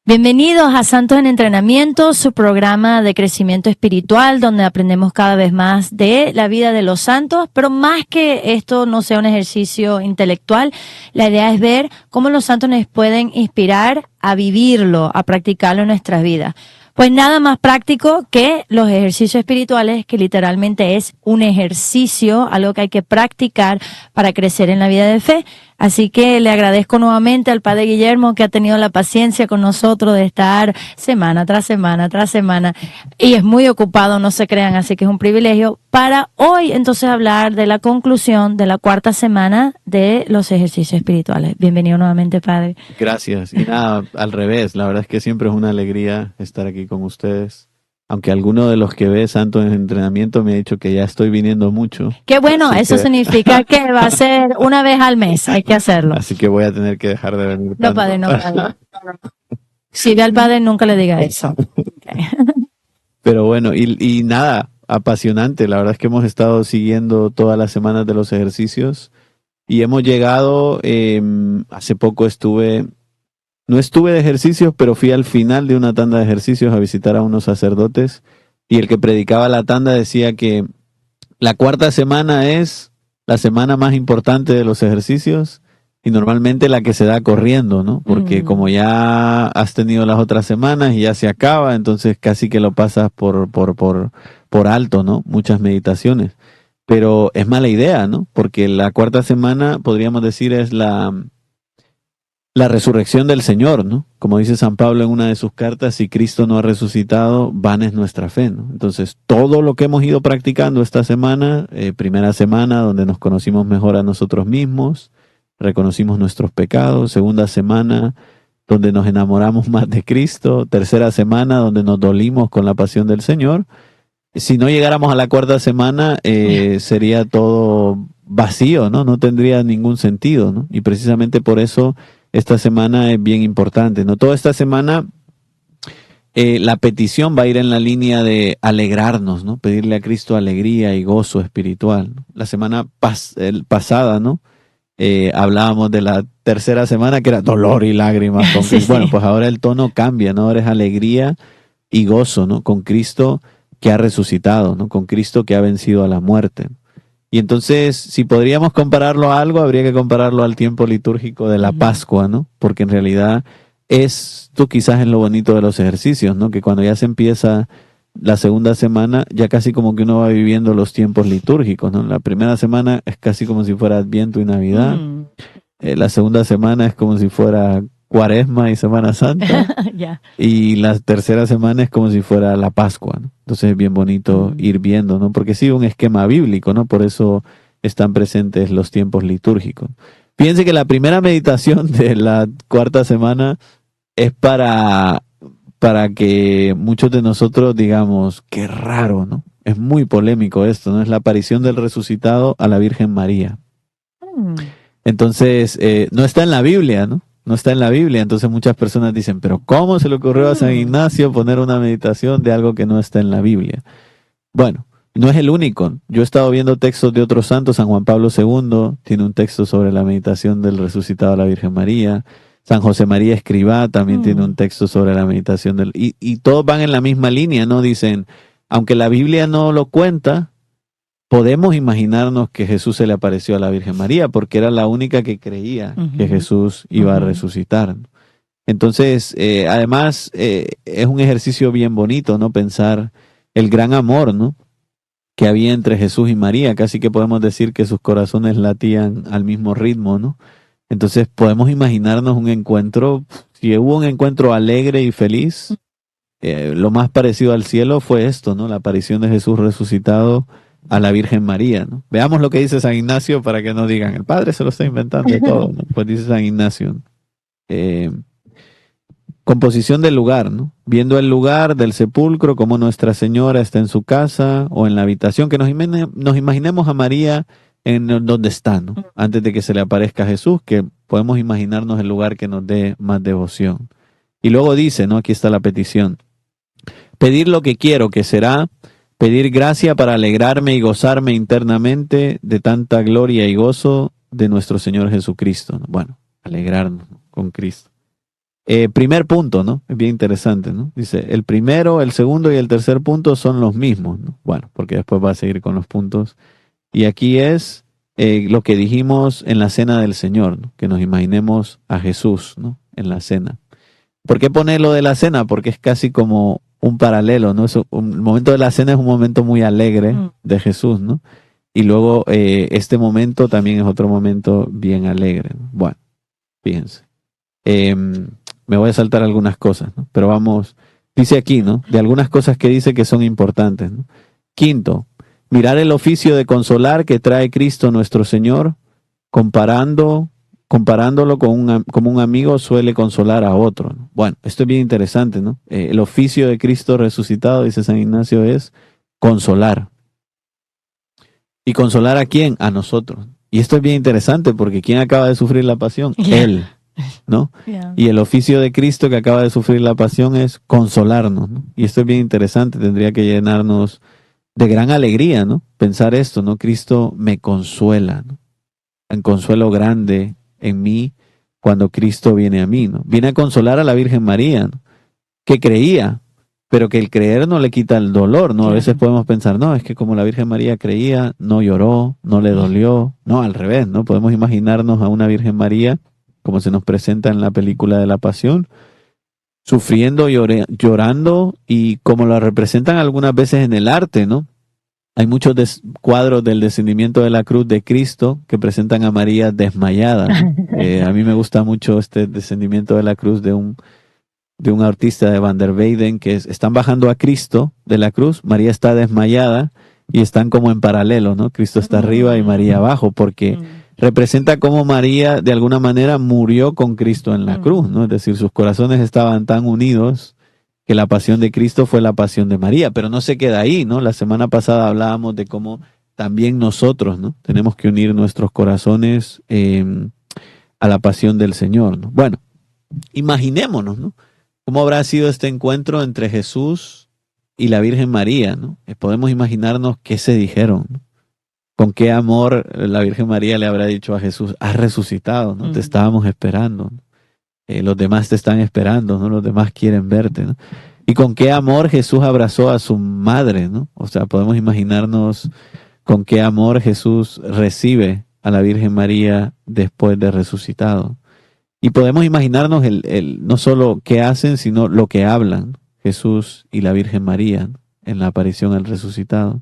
Bienvenidos a Santos en Entrenamiento, su programa de crecimiento espiritual, donde aprendemos cada vez más de la vida de los santos, pero más que esto no sea un ejercicio intelectual, la idea es ver cómo los santos nos pueden inspirar a vivirlo, a practicarlo en nuestras vidas. Pues nada más práctico que los ejercicios espirituales, que literalmente es un ejercicio, algo que hay que practicar para crecer en la vida de fe. Así que le agradezco nuevamente al Padre Guillermo que ha tenido la paciencia con nosotros de estar semana tras semana tras semana. Y es muy ocupado, no se crean, así que es un privilegio para hoy entonces hablar de la conclusión de la cuarta semana de los ejercicios espirituales. Bienvenido nuevamente, Padre. Gracias. Y nada, al revés, la verdad es que siempre es una alegría estar aquí con ustedes. Aunque alguno de los que ve Santos en Entrenamiento me ha dicho que ya estoy viniendo mucho. Qué bueno, eso significa que va a ser una vez al mes, hay que hacerlo. Así que voy a tener que dejar de venir tanto. No, Padre, no, Padre. Si ve al Padre, nunca le diga eso. Okay. Pero bueno, y nada, apasionante. La verdad es que hemos estado siguiendo todas las semanas de los ejercicios y hemos llegado, hace poco no estuve de ejercicios, pero fui al final de una tanda de ejercicios a visitar a unos sacerdotes y el que predicaba la tanda decía que la cuarta semana es la semana más importante de los ejercicios y normalmente la que se da corriendo, ¿no? Porque como ya has tenido las otras semanas y ya se acaba, entonces casi que lo pasas por alto, ¿no? Muchas meditaciones. Pero es mala idea, ¿no? Porque la cuarta semana, podríamos decir, es la resurrección del Señor, ¿no? Como dice San Pablo en una de sus cartas, si Cristo no ha resucitado, vana es nuestra fe, ¿no? Entonces, todo lo que hemos ido practicando esta semana, primera semana donde nos conocimos mejor a nosotros mismos, reconocimos nuestros pecados, segunda semana donde nos enamoramos más de Cristo, tercera semana donde nos dolimos con la pasión del Señor. Si no llegáramos a la cuarta semana, sería todo vacío, ¿no? No tendría ningún sentido, ¿no? Y precisamente por eso esta semana es bien importante, ¿no? Toda esta semana la petición va a ir en la línea de alegrarnos, ¿no? Pedirle a Cristo alegría y gozo espiritual, ¿no? La semana pasada, ¿no? Hablábamos de la tercera semana que era dolor y lágrimas con Cristo. Bueno, pues ahora el tono cambia, ¿no? Ahora es alegría y gozo, ¿no? Con Cristo que ha resucitado, ¿no? Con Cristo que ha vencido a la muerte. Y entonces, si podríamos compararlo a algo, habría que compararlo al tiempo litúrgico de la Pascua, ¿no? Porque en realidad esto quizás es lo bonito de los ejercicios, ¿no? Que cuando ya se empieza la segunda semana, ya casi como que uno va viviendo los tiempos litúrgicos, ¿no? La primera semana es casi como si fuera Adviento y Navidad. La segunda semana es como si fuera Cuaresma y Semana Santa. Yeah. Y la tercera semana es como si fuera la Pascua, ¿no? Entonces es bien bonito ir viendo, ¿no? Porque sigue un esquema bíblico, ¿no? Por eso están presentes los tiempos litúrgicos. Fíjense que la primera meditación de la cuarta semana es para que muchos de nosotros digamos, qué raro, ¿no? Es muy polémico esto, ¿no? Es la aparición del resucitado a la Virgen María. Entonces, no está en la Biblia, ¿no? No está en la Biblia, entonces muchas personas dicen, pero ¿cómo se le ocurrió a San Ignacio poner una meditación de algo que no está en la Biblia? Bueno, no es el único. Yo he estado viendo textos de otros santos. San Juan Pablo II tiene un texto sobre la meditación del resucitado a la Virgen María. San José María Escrivá también tiene un texto sobre la meditación del... Y todos van en la misma línea, ¿no? Dicen, aunque la Biblia no lo cuenta, podemos imaginarnos que Jesús se le apareció a la Virgen María porque era la única que creía que Jesús iba a resucitar. Entonces, además, es un ejercicio bien bonito, ¿no? Pensar el gran amor, ¿no? Que había entre Jesús y María. Casi que podemos decir que sus corazones latían al mismo ritmo, ¿no? Entonces, podemos imaginarnos un encuentro, si hubo un encuentro alegre y feliz, lo más parecido al cielo fue esto, ¿no? La aparición de Jesús resucitado a la Virgen María, ¿no? Veamos lo que dice San Ignacio para que no digan, el Padre se lo está inventando todo, ¿no? Pues dice San Ignacio, composición del lugar, ¿no? Viendo el lugar del sepulcro, como Nuestra Señora está en su casa o en la habitación, que nos imaginemos a María en donde está, ¿no? Antes de que se le aparezca Jesús, que podemos imaginarnos el lugar que nos dé más devoción. Y luego dice, ¿no? Aquí está la petición. Pedir lo que quiero, que será pedir gracia para alegrarme y gozarme internamente de tanta gloria y gozo de nuestro Señor Jesucristo, ¿no? Bueno, alegrarnos con Cristo. Primer punto, ¿no? Es bien interesante, ¿no? Dice, el primero, el segundo y el tercer punto son los mismos, ¿no? Bueno, porque después va a seguir con los puntos. Y aquí es lo que dijimos en la cena del Señor, ¿no? Que nos imaginemos a Jesús, ¿no? En la cena. ¿Por qué poner lo de la cena? Porque es casi como un paralelo, ¿no? El momento de la cena es un momento muy alegre de Jesús, ¿no? Y luego este momento también es otro momento bien alegre, ¿no? Bueno, fíjense. Me voy a saltar algunas cosas, ¿no? Pero vamos, dice aquí, ¿no? De algunas cosas que dice que son importantes, ¿no? Quinto, mirar el oficio de consolar que trae Cristo nuestro Señor, comparándolo como un amigo suele consolar a otro, ¿no? Bueno, esto es bien interesante, ¿no? El oficio de Cristo resucitado, dice San Ignacio, es consolar. ¿Y consolar a quién? A nosotros. Y esto es bien interesante porque ¿quién acaba de sufrir la pasión? Él, ¿no? Y el oficio de Cristo que acaba de sufrir la pasión es consolarnos, ¿no? Y esto es bien interesante, tendría que llenarnos de gran alegría, ¿no? Pensar esto, ¿no? Cristo me consuela, ¿no? Un consuelo grande en mí cuando Cristo viene a mí, ¿no? Viene a consolar a la Virgen María, ¿no? Que creía, pero que el creer no le quita el dolor, ¿no? A veces podemos pensar, no, es que como la Virgen María creía, no lloró, no le dolió, no, al revés, ¿no? Podemos imaginarnos a una Virgen María, como se nos presenta en la película de la Pasión, sufriendo, llorando, y como la representan algunas veces en el arte, ¿no? Hay muchos cuadros del descendimiento de la cruz de Cristo que presentan a María desmayada, ¿no? A mí me gusta mucho este descendimiento de la cruz de un artista de Van der Weyden, que están bajando a Cristo de la cruz, María está desmayada y están como en paralelo, ¿no? Cristo está arriba y María abajo, porque representa cómo María de alguna manera murió con Cristo en la cruz, ¿no? Es decir, sus corazones estaban tan unidos que la pasión de Cristo fue la pasión de María, pero no se queda ahí, ¿no? La semana pasada hablábamos de cómo también nosotros, ¿no? Tenemos que unir nuestros corazones a la pasión del Señor, ¿no? Bueno, imaginémonos, ¿no? ¿Cómo habrá sido este encuentro entre Jesús y la Virgen María, ¿no? Podemos imaginarnos qué se dijeron, ¿no? Con qué amor la Virgen María le habrá dicho a Jesús, has resucitado, ¿no? Te estábamos esperando, ¿no? Los demás te están esperando, ¿no? Los demás quieren verte, ¿no? Y con qué amor Jesús abrazó a su madre, ¿no? O sea, podemos imaginarnos con qué amor Jesús recibe a la Virgen María después de resucitado. Y podemos imaginarnos no solo qué hacen, sino lo que hablan Jesús y la Virgen María, ¿no? En la aparición al resucitado.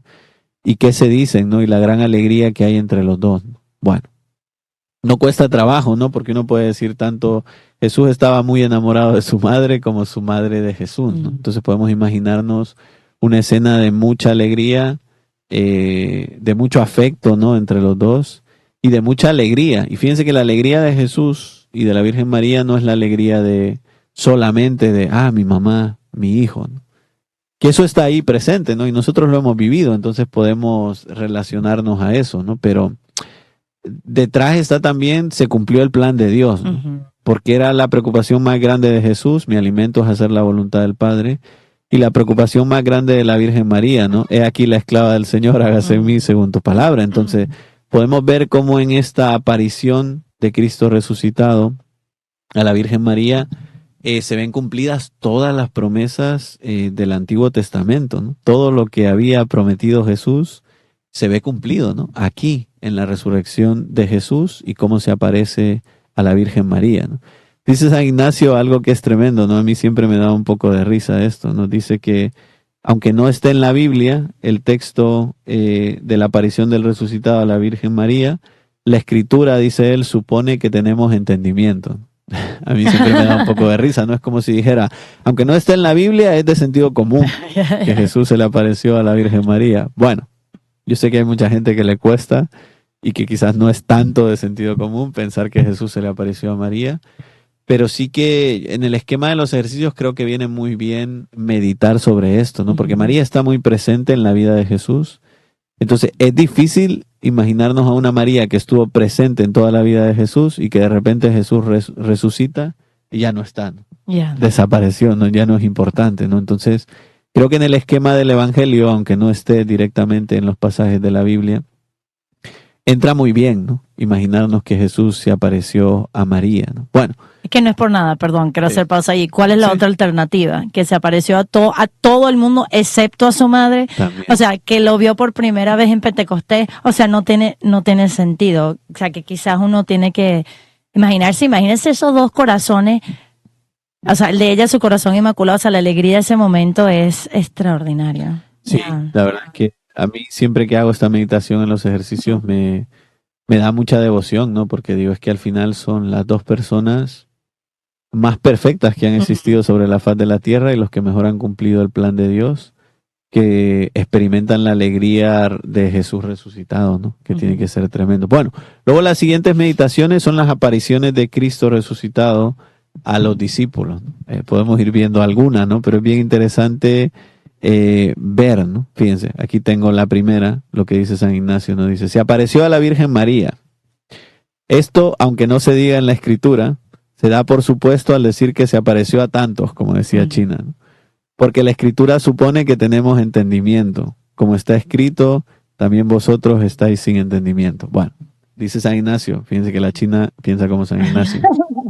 Y qué se dicen, ¿no? Y la gran alegría que hay entre los dos, ¿no? Bueno, no cuesta trabajo, ¿no? Porque uno puede decir tanto, Jesús estaba muy enamorado de su madre como su madre de Jesús, ¿no? Entonces podemos imaginarnos una escena de mucha alegría, de mucho afecto, ¿no? Entre los dos y de mucha alegría. Y fíjense que la alegría de Jesús y de la Virgen María no es la alegría de solamente de, mi mamá, mi hijo, ¿no? Que eso está ahí presente, ¿no? Y nosotros lo hemos vivido, entonces podemos relacionarnos a eso, ¿no? Pero detrás está también, se cumplió el plan de Dios, ¿no? Porque era la preocupación más grande de Jesús, mi alimento es hacer la voluntad del Padre, y la preocupación más grande de la Virgen María, ¿no? He aquí la esclava del Señor, hágase en mí según tu palabra. Entonces, podemos ver cómo en esta aparición de Cristo resucitado a la Virgen María se ven cumplidas todas las promesas del Antiguo Testamento, ¿no? Todo lo que había prometido Jesús se ve cumplido, ¿no? Aquí, en la resurrección de Jesús y cómo se aparece a la Virgen María, ¿no? Dice San Ignacio algo que es tremendo, ¿no? A mí siempre me da un poco de risa esto, ¿no? Dice que, aunque no esté en la Biblia, el texto de la aparición del resucitado a la Virgen María, la Escritura, dice él, supone que tenemos entendimiento. A mí siempre me da un poco de risa, ¿no? Es como si dijera, aunque no esté en la Biblia, es de sentido común que Jesús se le apareció a la Virgen María. Bueno, yo sé que hay mucha gente que le cuesta y que quizás no es tanto de sentido común pensar que Jesús se le apareció a María, pero sí que en el esquema de los ejercicios creo que viene muy bien meditar sobre esto, ¿no? Porque María está muy presente en la vida de Jesús. Entonces es difícil imaginarnos a una María que estuvo presente en toda la vida de Jesús y que de repente Jesús resucita y ya no está, ¿no? Desapareció, ¿no? Ya no es importante, ¿no? Entonces creo que en el esquema del Evangelio, aunque no esté directamente en los pasajes de la Biblia, entra muy bien, ¿no? Imaginarnos que Jesús se apareció a María, ¿no? Bueno. Es que no es por nada, perdón, quiero hacer pausa ahí. ¿Cuál es la otra alternativa? Que se apareció a todo el mundo, excepto a su madre. También. O sea, que lo vio por primera vez en Pentecostés. O sea, no tiene sentido. O sea, que quizás uno tiene que imagínense esos dos corazones. O sea, el de ella, su corazón inmaculado, o sea, la alegría de ese momento es extraordinaria. Sí, la verdad es que a mí siempre que hago esta meditación en los ejercicios me da mucha devoción, ¿no? Porque digo, es que al final son las dos personas más perfectas que han existido sobre la faz de la tierra y los que mejor han cumplido el plan de Dios, que experimentan la alegría de Jesús resucitado, ¿no? Que tiene que ser tremendo. Bueno, luego las siguientes meditaciones son las apariciones de Cristo resucitado a los discípulos, ¿no? Podemos ir viendo algunas, ¿no? Pero es bien interesante ver, ¿no? Fíjense, aquí tengo la primera, lo que dice San Ignacio, ¿no? Dice, se apareció a la Virgen María. Esto, aunque no se diga en la Escritura, se da por supuesto al decir que se apareció a tantos, como decía China, ¿no? Porque la Escritura supone que tenemos entendimiento. Como está escrito, también vosotros estáis sin entendimiento. Bueno, dice San Ignacio, fíjense que la China piensa como San Ignacio.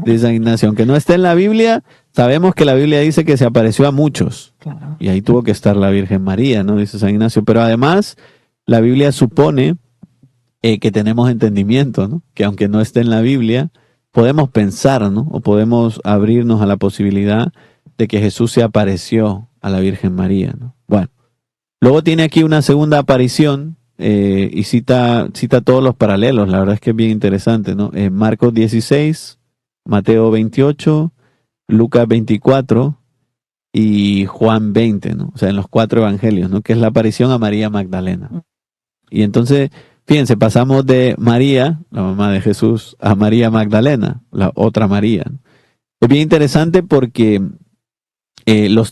Dice San Ignacio, aunque no esté en la Biblia, sabemos que la Biblia dice que se apareció a muchos. Claro. Y ahí tuvo que estar la Virgen María, ¿no? Dice San Ignacio. Pero además, la Biblia supone que tenemos entendimiento, ¿no? Que aunque no esté en la Biblia, podemos pensar, ¿no? O podemos abrirnos a la posibilidad de que Jesús se apareció a la Virgen María, ¿no? Bueno, luego tiene aquí una segunda aparición y cita todos los paralelos. La verdad es que es bien interesante, ¿no? Marcos 16, Mateo 28, Lucas 24 y Juan 20, ¿no? O sea, en los 4 evangelios, ¿no? Que es la aparición a María Magdalena. Y entonces, fíjense, pasamos de María, la mamá de Jesús, a María Magdalena, la otra María, ¿no? Es bien interesante porque los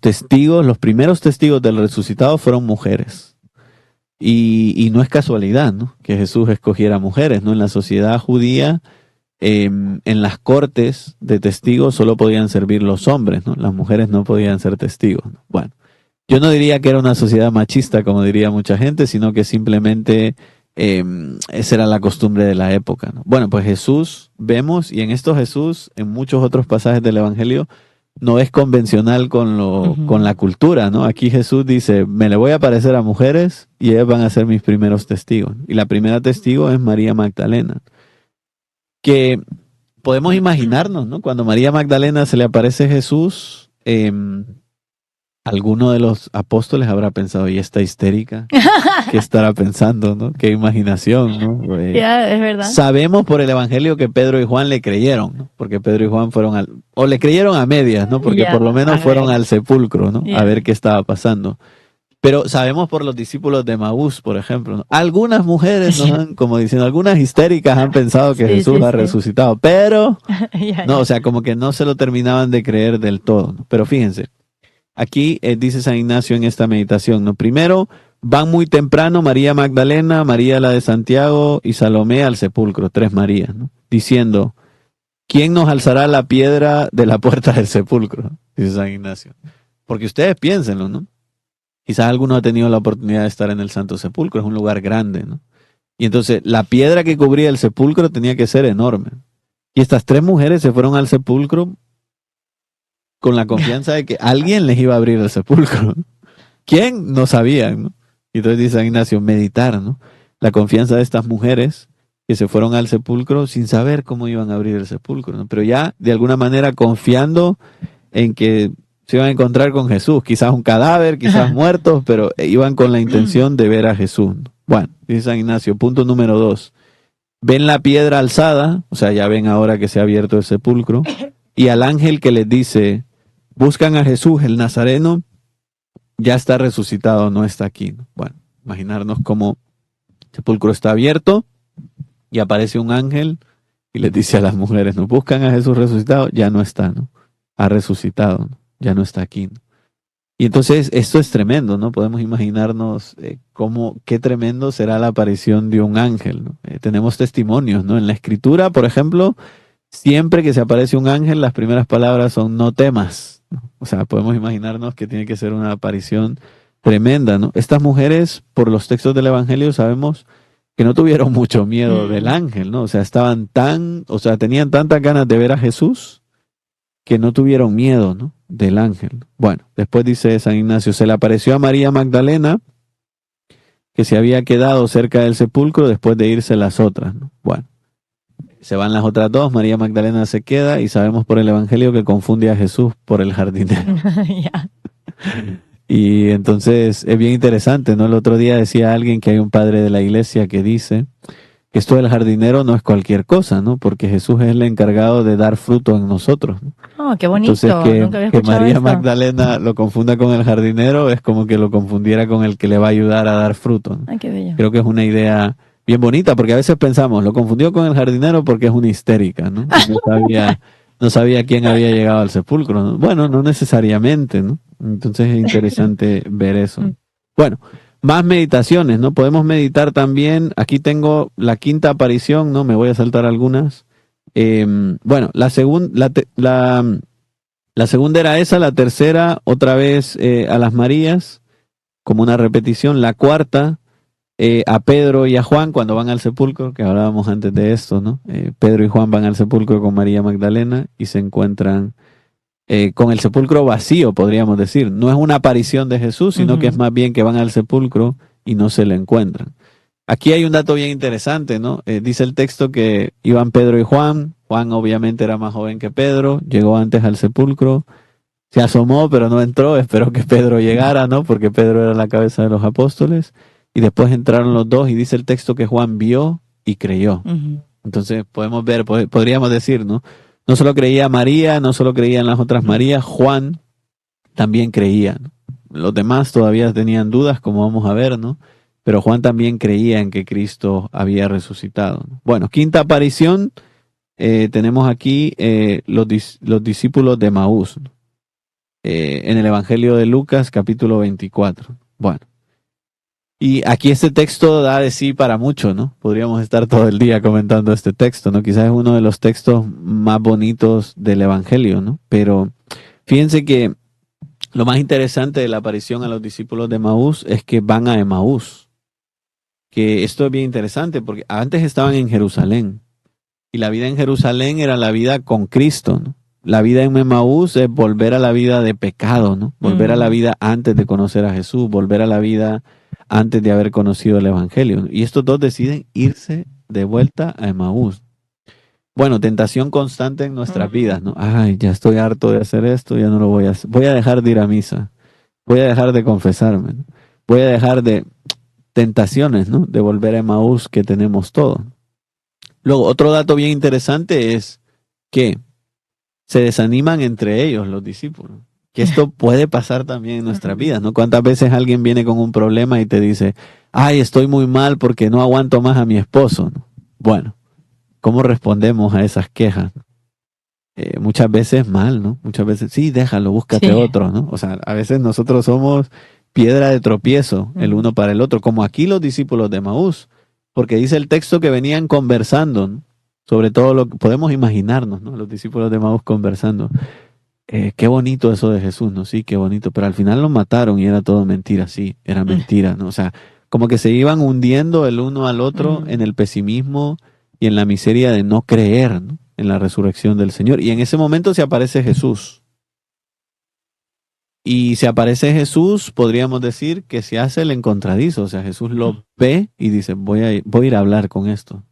primeros testigos del resucitado fueron mujeres. Y no es casualidad, ¿no? Que Jesús escogiera mujeres, ¿no? En la sociedad judía, en las cortes de testigos solo podían servir los hombres, ¿no? Las mujeres no podían ser testigos, ¿no? Bueno, yo no diría que era una sociedad machista, como diría mucha gente, sino que simplemente esa era la costumbre de la época, ¿no? Bueno, pues Jesús, vemos, y en esto Jesús, en muchos otros pasajes del Evangelio, no es convencional con la cultura, ¿no? Aquí Jesús dice, me le voy a aparecer a mujeres y ellas van a ser mis primeros testigos. Y la primera testigo es María Magdalena. Que podemos imaginarnos, ¿no? Cuando María Magdalena se le aparece Jesús, alguno de los apóstoles habrá pensado, ¿y esta histérica? ¿Qué estará pensando, no? Qué imaginación, ¿no? Es verdad. Sabemos por el Evangelio que Pedro y Juan le creyeron, ¿no? Porque Pedro y Juan fueron o le creyeron a medias, ¿no? Porque por lo menos fueron al sepulcro, ¿no? A ver qué estaba pasando. Pero sabemos por los discípulos de Maús, por ejemplo, ¿no? Algunas mujeres, ¿no? Como diciendo, algunas histéricas han pensado que Jesús ha resucitado, pero no, o sea, como que no se lo terminaban de creer del todo, ¿no? Pero fíjense, aquí dice San Ignacio en esta meditación, ¿no? Primero, van muy temprano María Magdalena, María la de Santiago y Salomé al sepulcro, 3 Marías, ¿no? Diciendo, ¿quién nos alzará la piedra de la puerta del sepulcro? Dice San Ignacio. Porque ustedes piénsenlo, ¿no? Quizás alguno ha tenido la oportunidad de estar en el Santo Sepulcro, es un lugar grande, ¿no? Y entonces la piedra que cubría el sepulcro tenía que ser enorme. Y estas 3 mujeres se fueron al sepulcro con la confianza de que alguien les iba a abrir el sepulcro. ¿Quién? No sabían, ¿no? Y entonces dice San Ignacio, meditar, ¿no? La confianza de estas mujeres que se fueron al sepulcro sin saber cómo iban a abrir el sepulcro, ¿no? Pero ya de alguna manera confiando en que se iban a encontrar con Jesús, quizás un cadáver, quizás muertos, pero iban con la intención de ver a Jesús. Bueno, dice San Ignacio, punto número 2. Ven la piedra alzada, o sea, ya ven ahora que se ha abierto el sepulcro, y al ángel que les dice, buscan a Jesús, el Nazareno, ya está resucitado, no está aquí, ¿no? Bueno, imaginarnos cómo el sepulcro está abierto y aparece un ángel y les dice a las mujeres, ¿no? Buscan a Jesús resucitado, ya no está, ¿no? Ha resucitado, ¿no? Ya no está aquí, ¿no? Y entonces esto es tremendo, ¿no? Podemos imaginarnos qué tremendo será la aparición de un ángel, ¿no? Tenemos testimonios, ¿no? En la Escritura, por ejemplo, siempre que se aparece un ángel, las primeras palabras son no temas, ¿no? O sea, podemos imaginarnos que tiene que ser una aparición tremenda, ¿no? Estas mujeres, por los textos del Evangelio, sabemos que no tuvieron mucho miedo del ángel, ¿no? O sea, tenían tantas ganas de ver a Jesús que no tuvieron miedo, ¿no? Del ángel. Bueno, después dice San Ignacio, se le apareció a María Magdalena, que se había quedado cerca del sepulcro después de irse las otras, ¿no? Bueno, se van las otras dos, María Magdalena se queda y sabemos por el Evangelio que confunde a Jesús por el jardinero. Ya. Y entonces es bien interesante, ¿no? El otro día decía alguien que hay un padre de la iglesia que dice que esto del jardinero no es cualquier cosa, ¿no? Porque Jesús es el encargado de dar fruto en nosotros, ¿no? Oh, qué bonito. Entonces Nunca había que escuchado María eso. Magdalena lo confunda con el jardinero es como que lo confundiera con el que le va a ayudar a dar fruto, ¿no? Ay, qué bello. Creo que es una idea bien bonita, porque a veces pensamos, lo confundió con el jardinero porque es una histérica, ¿no? No sabía quién había llegado al sepulcro, ¿no? Bueno, no necesariamente, ¿no? Entonces es interesante ver eso. Bueno, más meditaciones, ¿no? Podemos meditar también. Aquí tengo la quinta aparición, ¿no? Me voy a saltar algunas. Bueno, la segunda era esa, la tercera, otra vez a las Marías, como una repetición. La cuarta, a Pedro y a Juan cuando van al sepulcro, que hablábamos antes de esto, ¿no? Pedro y Juan van al sepulcro con María Magdalena y se encuentran con el sepulcro vacío, podríamos decir. No es una aparición de Jesús, sino que es más bien que van al sepulcro y no se le encuentran. Aquí hay un dato bien interesante, ¿no? Dice el texto que iban Pedro y Juan. Juan obviamente era más joven que Pedro, llegó antes al sepulcro, se asomó pero no entró, esperó que Pedro llegara, ¿no? Porque Pedro era la cabeza de los apóstoles. Y después entraron los dos y dice el texto que Juan vio y creyó. Entonces podemos ver, podríamos decir, ¿no? No solo creía María, no solo creía en las otras Marías, Juan también creía, ¿no? Los demás todavía tenían dudas, como vamos a ver, ¿no? Pero Juan también creía en que Cristo había resucitado, ¿no? Bueno, quinta aparición, tenemos aquí los discípulos de Maús, ¿no? En el Evangelio de Lucas, capítulo 24. Bueno. Y aquí este texto da de sí para mucho, ¿no? Podríamos estar todo el día comentando este texto, ¿no? Quizás es uno de los textos más bonitos del Evangelio, ¿no? Pero fíjense que lo más interesante de la aparición a los discípulos de Emaús es que van a Emaús. Que esto es bien interesante porque antes estaban en Jerusalén y la vida en Jerusalén era la vida con Cristo, ¿no? La vida en Emaús es volver a la vida de pecado, ¿no? Volver a la vida antes de conocer a Jesús, volver a la vida antes de haber conocido el Evangelio. Y estos dos deciden irse de vuelta a Emaús. Bueno, tentación constante en nuestras vidas, ¿no? Ay, ya estoy harto de hacer esto, ya no lo voy a hacer. Voy a dejar de ir a misa. Voy a dejar de confesarme, ¿no? Voy a dejar de tentaciones, ¿no? De volver a Emaús que tenemos todos. Luego, otro dato bien interesante es que se desaniman entre ellos los discípulos. Que esto puede pasar también en nuestras vidas, ¿no? ¿Cuántas veces alguien viene con un problema y te dice, ay, estoy muy mal porque no aguanto más a mi esposo, ¿no? Bueno, ¿cómo respondemos a esas quejas? Muchas veces mal, ¿no? Muchas veces, sí, déjalo, búscate otro, ¿no? O sea, a veces nosotros somos piedra de tropiezo el uno para el otro, como aquí los discípulos de Emaús, porque dice el texto que venían conversando, ¿no? Sobre todo lo que podemos imaginarnos, ¿no? Los discípulos de Emaús conversando. Qué bonito eso de Jesús, ¿no? Sí, qué bonito. Pero al final lo mataron y era todo mentira, sí, era mentira, ¿no? O sea, como que se iban hundiendo el uno al otro en el pesimismo y en la miseria de no creer, ¿no? En la resurrección del Señor. Y en ese momento se aparece Jesús. Y se aparece Jesús, podríamos decir que se hace el encontradizo. O sea, Jesús lo ve y dice, voy a ir a hablar con esto.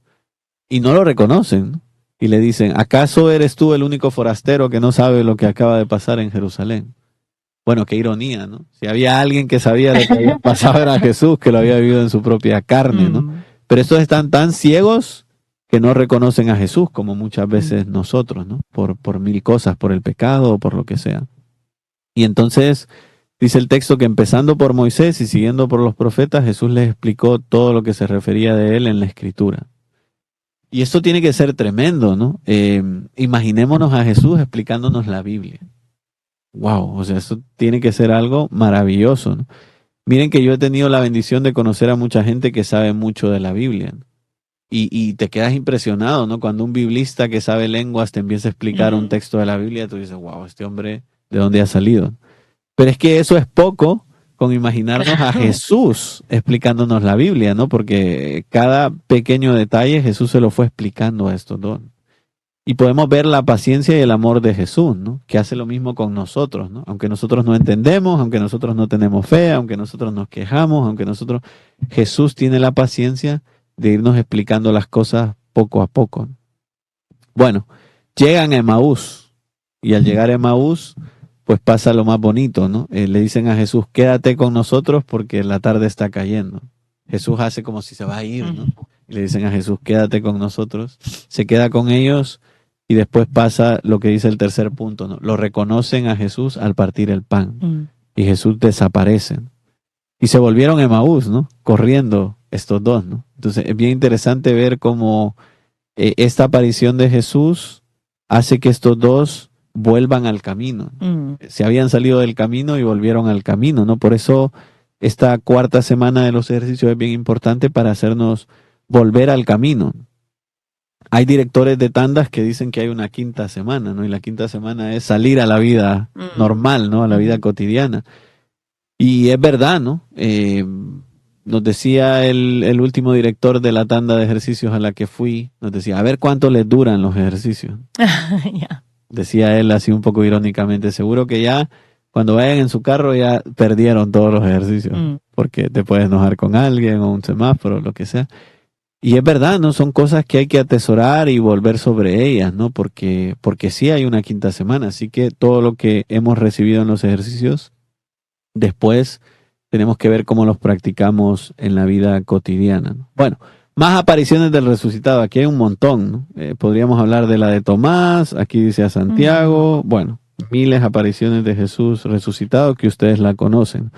Y no lo reconocen, ¿no? Y le dicen, ¿acaso eres tú el único forastero que no sabe lo que acaba de pasar en Jerusalén? Bueno, qué ironía, ¿no? Si había alguien que sabía lo que había pasado era Jesús, que lo había vivido en su propia carne, ¿no? Pero estos están tan ciegos que no reconocen a Jesús como muchas veces nosotros, ¿no? Por mil cosas, por el pecado o por lo que sea. Y entonces dice el texto que empezando por Moisés y siguiendo por los profetas, Jesús les explicó todo lo que se refería de él en la Escritura. Y esto tiene que ser tremendo, ¿no? Imaginémonos a Jesús explicándonos la Biblia. Wow, o sea, esto tiene que ser algo maravilloso, ¿no? Miren que yo he tenido la bendición de conocer a mucha gente que sabe mucho de la Biblia, ¿no? Y te quedas impresionado, ¿no? Cuando un biblista que sabe lenguas te empieza a explicar un texto de la Biblia, tú dices, wow, este hombre, ¿de dónde ha salido? Pero es que eso es poco con imaginarnos a Jesús explicándonos la Biblia, ¿no? Porque cada pequeño detalle Jesús se lo fue explicando a estos dos. Y podemos ver la paciencia y el amor de Jesús, ¿no? Que hace lo mismo con nosotros, ¿no? Aunque nosotros no entendemos, aunque nosotros no tenemos fe, aunque nosotros nos quejamos, Jesús tiene la paciencia de irnos explicando las cosas poco a poco, ¿no? Bueno, llegan a Emaús, y al llegar a Emaús, pues pasa lo más bonito, ¿no? Le dicen a Jesús, quédate con nosotros porque la tarde está cayendo. Jesús hace como si se va a ir, ¿no? Y le dicen a Jesús, quédate con nosotros. Se queda con ellos y después pasa lo que dice el tercer punto, ¿no? Lo reconocen a Jesús al partir el pan. Y Jesús desaparece. Y se volvieron a Emaús, ¿no? Corriendo estos dos, ¿no? Entonces es bien interesante ver cómo esta aparición de Jesús hace que estos dos vuelvan al camino. Se habían salido del camino y volvieron al camino, ¿no? Por eso esta cuarta semana de los ejercicios es bien importante para hacernos volver al camino. Hay directores de tandas que dicen que hay una quinta semana, ¿no? Y la quinta semana es salir a la vida normal, ¿no? A la vida cotidiana. Y es verdad, ¿no? Nos decía el último director de la tanda de ejercicios a la que fui, nos decía, a ver cuánto les duran los ejercicios. Yeah. Decía él así un poco irónicamente, seguro que ya cuando vayan en su carro ya perdieron todos los ejercicios, porque te puedes enojar con alguien o un semáforo, lo que sea. Y es verdad, ¿no? Son cosas que hay que atesorar y volver sobre ellas, ¿no? Porque sí hay una quinta semana, así que todo lo que hemos recibido en los ejercicios, después tenemos que ver cómo los practicamos en la vida cotidiana, ¿no? Bueno, más apariciones del resucitado, aquí hay un montón, ¿no? Podríamos hablar de la de Tomás, aquí dice a Santiago, bueno, miles de apariciones de Jesús resucitado que ustedes la conocen.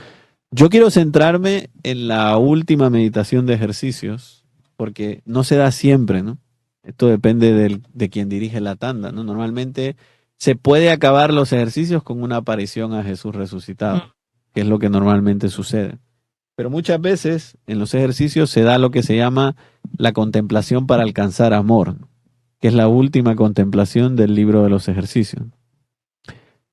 Yo quiero centrarme en la última meditación de ejercicios, porque no se da siempre, ¿no? Esto depende de quien dirige la tanda, ¿no? Normalmente se puede acabar los ejercicios con una aparición a Jesús resucitado, que es lo que normalmente sucede. Pero muchas veces en los ejercicios se da lo que se llama la contemplación para alcanzar amor, que es la última contemplación del libro de los ejercicios.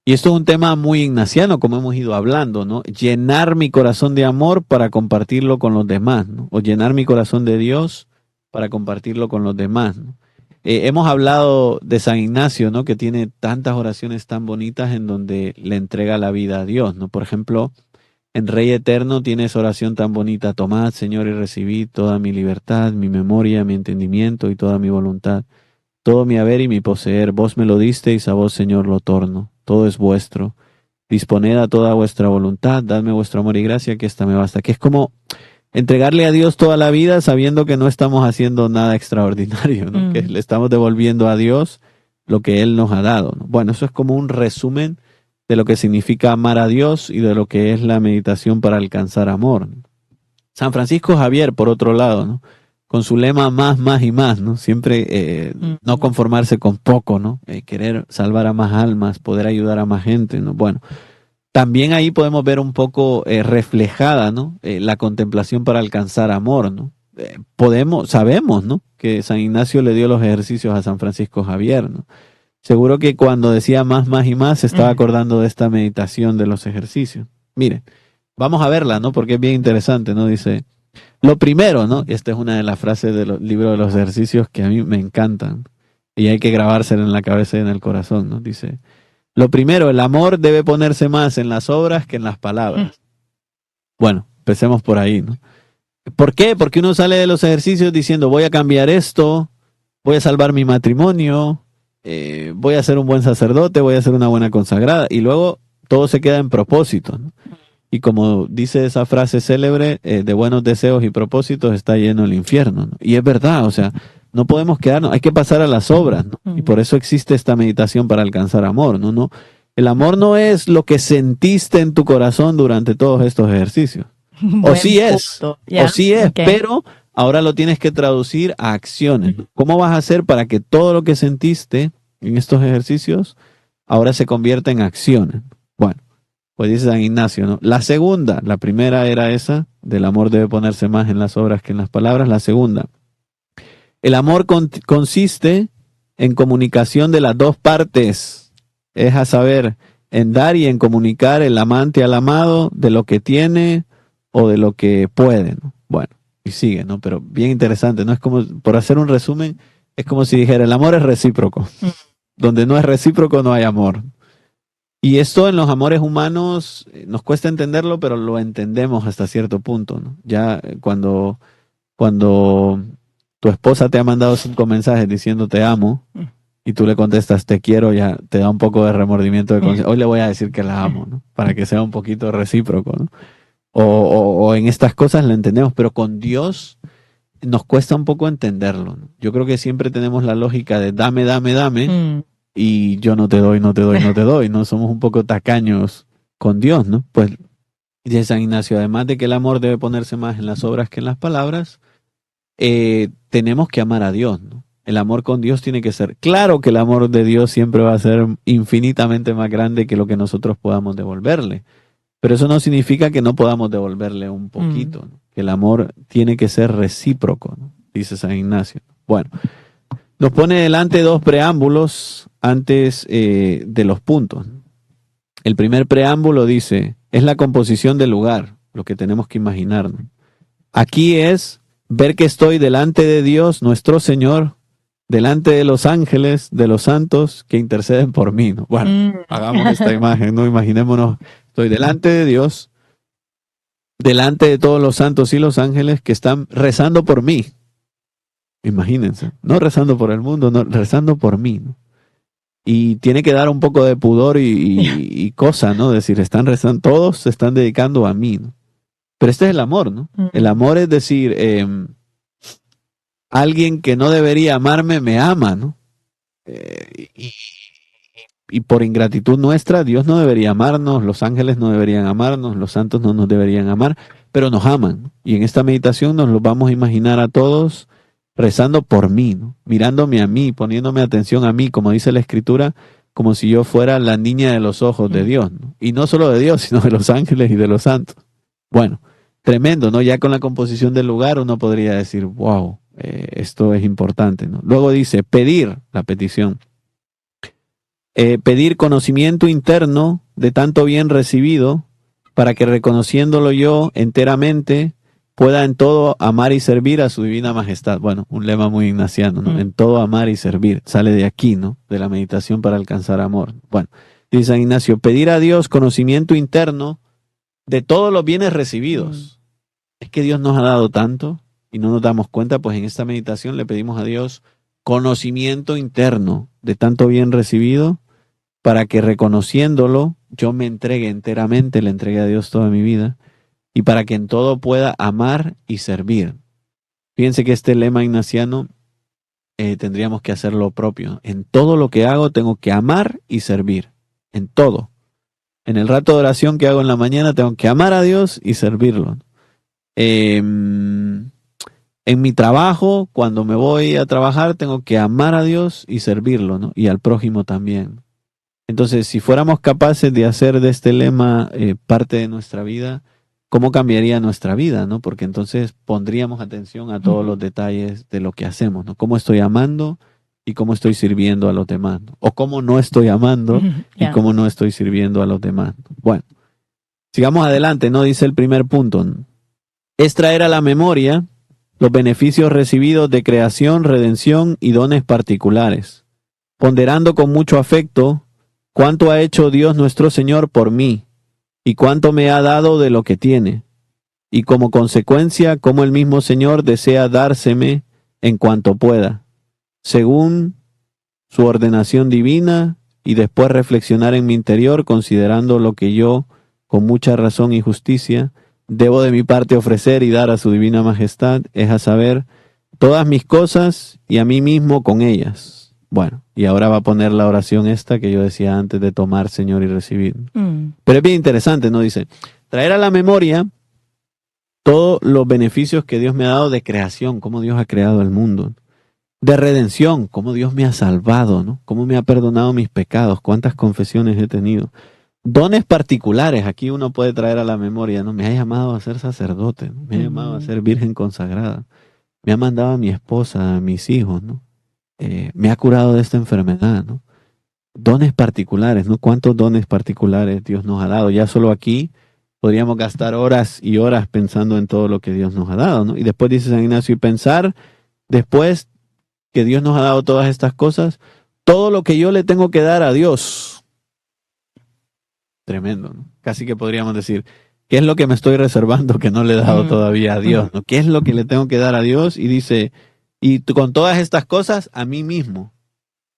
Y esto es un tema muy ignaciano, como hemos ido hablando, ¿no? Llenar mi corazón de amor para compartirlo con los demás, ¿no? O llenar mi corazón de Dios para compartirlo con los demás, ¿no? Hemos hablado de San Ignacio, ¿no? Que tiene tantas oraciones tan bonitas en donde le entrega la vida a Dios, ¿no? Por ejemplo, en Rey Eterno tiene esa oración tan bonita: tomad, Señor, y recibid toda mi libertad, mi memoria, mi entendimiento y toda mi voluntad, todo mi haber y mi poseer. Vos me lo disteis, a vos, Señor, lo torno. Todo es vuestro. Disponed a toda vuestra voluntad, dadme vuestro amor y gracia, que esta me basta. Que es como entregarle a Dios toda la vida sabiendo que no estamos haciendo nada extraordinario, ¿no? Que le estamos devolviendo a Dios lo que Él nos ha dado, ¿no? Bueno, eso es como un resumen de lo que significa amar a Dios y de lo que es la meditación para alcanzar amor, ¿no? San Francisco Javier, por otro lado, ¿no? Con su lema más, más y más, ¿no? Siempre no conformarse con poco, ¿no? Querer salvar a más almas, poder ayudar a más gente, ¿no? Bueno, también ahí podemos ver un poco reflejada, ¿no? La contemplación para alcanzar amor, ¿no? Sabemos, ¿no? Que San Ignacio le dio los ejercicios a San Francisco Javier, ¿no? Seguro que cuando decía más, más y más, se estaba acordando de esta meditación de los ejercicios. Miren, vamos a verla, ¿no? Porque es bien interesante, ¿no? Dice, lo primero, ¿no? Esta es una de las frases del libro de los ejercicios que a mí me encantan y hay que grabársela en la cabeza y en el corazón, ¿no? Dice, lo primero, el amor debe ponerse más en las obras que en las palabras. Bueno, empecemos por ahí, ¿no? ¿Por qué? Porque uno sale de los ejercicios diciendo, voy a cambiar esto, voy a salvar mi matrimonio, voy a ser un buen sacerdote, voy a ser una buena consagrada, y luego todo se queda en propósito, ¿no? Y como dice esa frase célebre, de buenos deseos y propósitos está lleno el infierno, ¿no? Y es verdad, o sea, no podemos quedarnos, hay que pasar a las obras, ¿no? Y por eso existe esta meditación para alcanzar amor, ¿no? No, el amor no es lo que sentiste en tu corazón durante todos estos ejercicios. O sí es, okay, pero ahora lo tienes que traducir a acciones. ¿Cómo vas a hacer para que todo lo que sentiste en estos ejercicios ahora se convierta en acciones? Bueno, pues dice San Ignacio, ¿no? La segunda, la primera era esa, del amor debe ponerse más en las obras que en las palabras. La segunda, el amor consiste en comunicación de las dos partes, es a saber, en dar y en comunicar el amante al amado de lo que tiene o de lo que puede, ¿no? Bueno, y sigue, ¿no? Pero bien interesante, ¿no? Es como, por hacer un resumen, es como si dijera, el amor es recíproco. Donde no es recíproco no hay amor. Y esto en los amores humanos nos cuesta entenderlo, pero lo entendemos hasta cierto punto, ¿no? Ya cuando tu esposa te ha mandado 5 mensajes diciendo te amo y tú le contestas te quiero, ya te da un poco de remordimiento de conciencia. Hoy le voy a decir que la amo, ¿no? Para que sea un poquito recíproco, ¿no? O en estas cosas lo entendemos, pero con Dios nos cuesta un poco entenderlo, ¿no? Yo creo que siempre tenemos la lógica de dame, dame, dame, y yo no te doy, no te doy, no te doy, ¿no? Somos un poco tacaños con Dios, ¿no? Pues dice San Ignacio, además de que el amor debe ponerse más en las obras que en las palabras, tenemos que amar a Dios, ¿no? El amor con Dios tiene que ser, claro que el amor de Dios siempre va a ser infinitamente más grande que lo que nosotros podamos devolverle, pero eso no significa que no podamos devolverle un poquito, ¿no? Que el amor tiene que ser recíproco, ¿no? Dice San Ignacio. Bueno, nos pone delante 2 preámbulos antes de los puntos. El primer preámbulo dice, es la composición del lugar, lo que tenemos que imaginar, ¿no? Aquí es ver que estoy delante de Dios, nuestro Señor, delante de los ángeles, de los santos que interceden por mí, ¿no? Bueno, hagamos esta imagen, ¿no? Imaginémonos, estoy delante de Dios, delante de todos los santos y los ángeles que están rezando por mí. Imagínense, no rezando por el mundo, no, rezando por mí, ¿no? Y tiene que dar un poco de pudor y cosa, ¿no? Decir, están rezando, todos se están dedicando a mí, ¿no? Pero este es el amor, ¿no? El amor es decir, alguien que no debería amarme me ama, ¿no? Y por ingratitud nuestra, Dios no debería amarnos, los ángeles no deberían amarnos, los santos no nos deberían amar, pero nos aman, ¿no? Y en esta meditación nos lo vamos a imaginar a todos rezando por mí, ¿no? Mirándome a mí, poniéndome atención a mí, como dice la Escritura, como si yo fuera la niña de los ojos de Dios, ¿no? Y no solo de Dios, sino de los ángeles y de los santos. Bueno, tremendo, ¿no? Ya con la composición del lugar uno podría decir, wow, esto es importante, ¿no? Luego dice, pedir, la petición. Pedir conocimiento interno de tanto bien recibido, para que reconociéndolo yo enteramente, pueda en todo amar y servir a su divina majestad. Bueno, un lema muy ignaciano, ¿no? En todo amar y servir. Sale de aquí, ¿no? De la meditación para alcanzar amor. Bueno, dice San Ignacio, pedir a Dios conocimiento interno de todos los bienes recibidos. Es que Dios nos ha dado tanto y no nos damos cuenta, pues en esta meditación le pedimos a Dios conocimiento interno de tanto bien recibido, para que reconociéndolo yo me entregue enteramente, le entregue a Dios toda mi vida, y para que en todo pueda amar y servir. Fíjense que este lema ignaciano tendríamos que hacer lo propio. En todo lo que hago tengo que amar y servir. En todo. En el rato de oración que hago en la mañana tengo que amar a Dios y servirlo. En mi trabajo, cuando me voy a trabajar, tengo que amar a Dios y servirlo, ¿no? Y al prójimo también. Entonces, si fuéramos capaces de hacer de este lema parte de nuestra vida, ¿cómo cambiaría nuestra vida, no? Porque entonces pondríamos atención a todos los detalles de lo que hacemos, ¿no? ¿Cómo estoy amando y cómo estoy sirviendo a los demás, ¿no? O cómo no estoy amando y cómo no estoy sirviendo a los demás, ¿no? Bueno, sigamos adelante, ¿no? Dice el primer punto, ¿no? Es traer a la memoria los beneficios recibidos de creación, redención y dones particulares, ponderando con mucho afecto cuánto ha hecho Dios nuestro Señor por mí, y cuánto me ha dado de lo que tiene, y como consecuencia, cómo el mismo Señor desea dárseme en cuanto pueda, según su ordenación divina, y después reflexionar en mi interior, considerando lo que yo, con mucha razón y justicia, debo de mi parte ofrecer y dar a su divina majestad, es a saber, todas mis cosas y a mí mismo con ellas. Bueno, y ahora va a poner la oración esta que yo decía antes de tomar, Señor, y recibir. Pero es bien interesante, ¿no? Dice, traer a la memoria todos los beneficios que Dios me ha dado de creación, cómo Dios ha creado el mundo, de redención, cómo Dios me ha salvado, ¿no? Cómo me ha perdonado mis pecados, cuántas confesiones he tenido. Dones particulares, aquí uno puede traer a la memoria, ¿no? Me ha llamado a ser sacerdote, ¿no? Me ha llamado a ser virgen consagrada, me ha mandado a mi esposa, a mis hijos, ¿no? Me ha curado de esta enfermedad, ¿no? dones particulares, ¿no? ¿Cuántos dones particulares Dios nos ha dado? Ya solo aquí podríamos gastar horas y horas pensando en todo lo que Dios nos ha dado, ¿no? Y después dice San Ignacio, y pensar después que Dios nos ha dado todas estas cosas, todo lo que yo le tengo que dar a Dios. Tremendo, ¿no? Casi que podríamos decir, ¿qué es lo que me estoy reservando que no le he dado todavía a Dios, ¿no? ¿Qué es lo que le tengo que dar a Dios? Y dice, y con todas estas cosas, a mí mismo.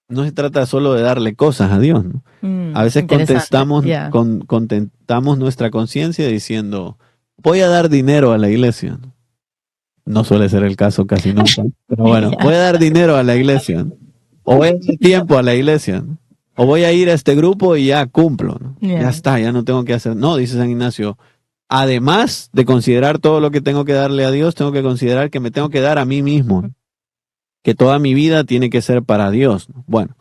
No se trata solo de darle cosas a Dios, ¿no? A veces contentamos nuestra conciencia diciendo, voy a dar dinero a la iglesia. No suele ser el caso casi nunca. Pero bueno, voy a dar dinero a la iglesia, ¿no? O voy a dar tiempo a la iglesia, ¿no? O voy a ir a este grupo y ya cumplo, ¿no? Ya está, ya no tengo que hacer. No, dice San Ignacio, además de considerar todo lo que tengo que darle a Dios, tengo que considerar que me tengo que dar a mí mismo, ¿no? Que toda mi vida tiene que ser para Dios, ¿no? Bueno,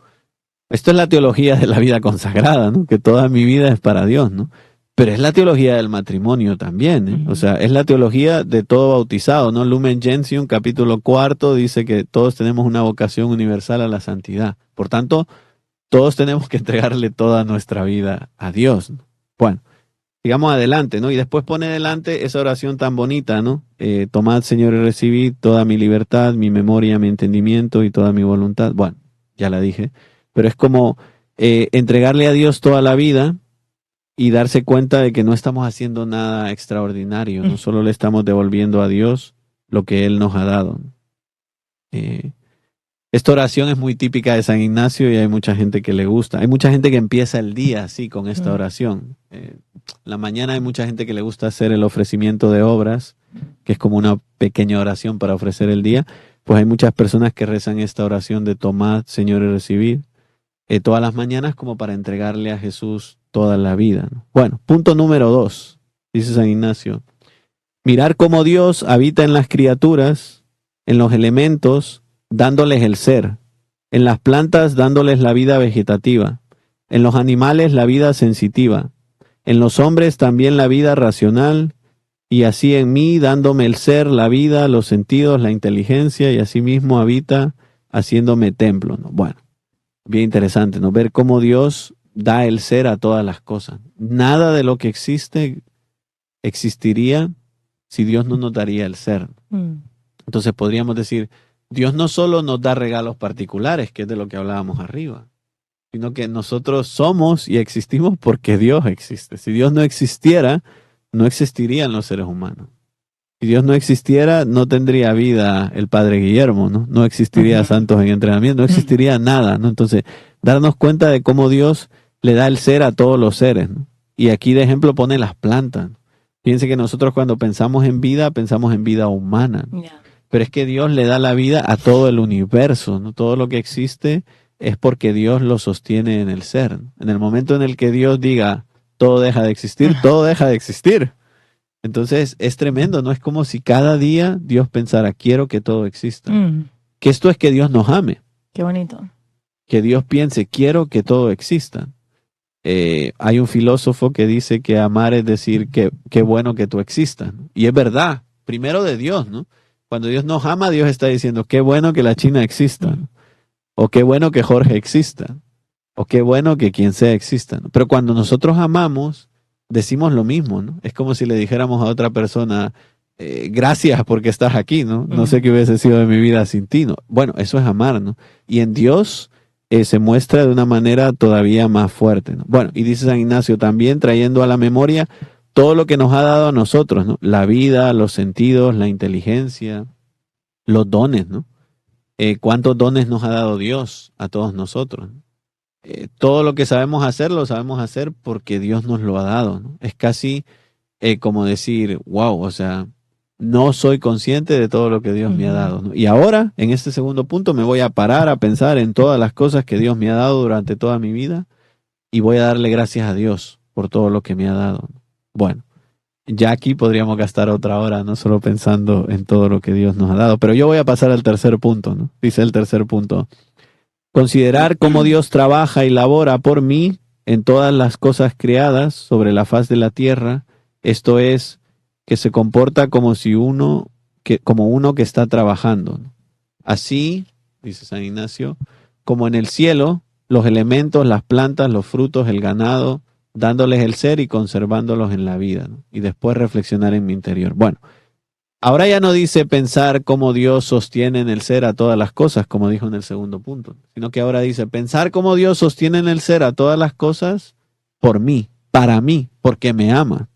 esto es la teología de la vida consagrada, ¿no? Que toda mi vida es para Dios, ¿no? Pero es la teología del matrimonio también, ¿eh? O sea, es la teología de todo bautizado, ¿no? Lumen Gentium, capítulo 4, dice que todos tenemos una vocación universal a la santidad. Por tanto, todos tenemos que entregarle toda nuestra vida a Dios, ¿no? Bueno, sigamos adelante, ¿no? Y después pone delante esa oración tan bonita, ¿no? Tomad, Señor, y recibid toda mi libertad, mi memoria, mi entendimiento y toda mi voluntad. Bueno, ya la dije. Pero es como entregarle a Dios toda la vida y darse cuenta de que no estamos haciendo nada extraordinario, no solo le estamos devolviendo a Dios lo que Él nos ha dado. Esta oración es muy típica de San Ignacio y hay mucha gente que le gusta. Hay mucha gente que empieza el día así con esta oración. La mañana hay mucha gente que le gusta hacer el ofrecimiento de obras, que es como una pequeña oración para ofrecer el día. Pues hay muchas personas que rezan esta oración de tomad, Señor, y recibid todas las mañanas como para entregarle a Jesús toda la vida, ¿no? Bueno, punto número 2, dice San Ignacio. Mirar cómo Dios habita en las criaturas, en los elementos, dándoles el ser, en las plantas dándoles la vida vegetativa, en los animales la vida sensitiva, en los hombres también la vida racional, y así en mí dándome el ser, la vida, los sentidos, la inteligencia, y asimismo habita haciéndome templo, ¿no? Bueno, bien interesante, ¿no? Ver cómo Dios da el ser a todas las cosas. Nada de lo que existe existiría si Dios no nos daría el ser. Entonces podríamos decir, Dios no solo nos da regalos particulares, que es de lo que hablábamos arriba, sino que nosotros somos y existimos porque Dios existe. Si Dios no existiera, no existirían los seres humanos. Si Dios no existiera, no tendría vida el Padre Guillermo, ¿no? No existiría Santos en Entrenamiento, no existiría nada, ¿no? Entonces, darnos cuenta de cómo Dios le da el ser a todos los seres, ¿no? Y aquí de ejemplo pone las plantas, ¿no? Fíjense que nosotros cuando pensamos en vida humana, ¿no? Pero es que Dios le da la vida a todo el universo, ¿no? Todo lo que existe es porque Dios lo sostiene en el ser, ¿no? En el momento en el que Dios diga, todo deja de existir, todo deja de existir. Entonces es tremendo, ¿no? Es como si cada día Dios pensara, quiero que todo exista. Que esto es que Dios nos ame. Qué bonito. Que Dios piense, quiero que todo exista. Hay un filósofo que dice que amar es decir que qué bueno que tú existas, ¿no? Y es verdad, primero de Dios, ¿no? Cuando Dios nos ama, Dios está diciendo, qué bueno que la China exista, ¿no? O qué bueno que Jorge exista, o qué bueno que quien sea exista, ¿no? Pero cuando nosotros amamos, decimos lo mismo, ¿no? Es como si le dijéramos a otra persona, gracias porque estás aquí, ¿no? No sé qué hubiese sido de mi vida sin ti, ¿no? Bueno, eso es amar, ¿no? Y en Dios se muestra de una manera todavía más fuerte, ¿no? Bueno, y dice San Ignacio también, trayendo a la memoria todo lo que nos ha dado a nosotros, ¿no? La vida, los sentidos, la inteligencia, los dones, ¿no? ¿Cuántos dones nos ha dado Dios a todos nosotros, ¿no? Todo lo que sabemos hacer, lo sabemos hacer porque Dios nos lo ha dado, ¿no? Es casi como decir, wow, o sea, no soy consciente de todo lo que Dios me ha dado, ¿no? Y ahora, en este segundo punto, me voy a parar a pensar en todas las cosas que Dios me ha dado durante toda mi vida y voy a darle gracias a Dios por todo lo que me ha dado, ¿no? Bueno, ya aquí podríamos gastar otra hora, no solo pensando en todo lo que Dios nos ha dado, pero yo voy a pasar al tercer punto, ¿no? Dice el tercer punto. Considerar cómo Dios trabaja y labora por mí en todas las cosas creadas sobre la faz de la tierra, esto es, que se comporta como uno que está trabajando, ¿no? Así, dice San Ignacio, como en el cielo, los elementos, las plantas, los frutos, el ganado, dándoles el ser y conservándolos en la vida, ¿no? Y después reflexionar en mi interior. Bueno, ahora ya no dice pensar cómo Dios sostiene en el ser a todas las cosas, como dijo en el segundo punto, sino que ahora dice pensar cómo Dios sostiene en el ser a todas las cosas por mí, para mí, porque me ama.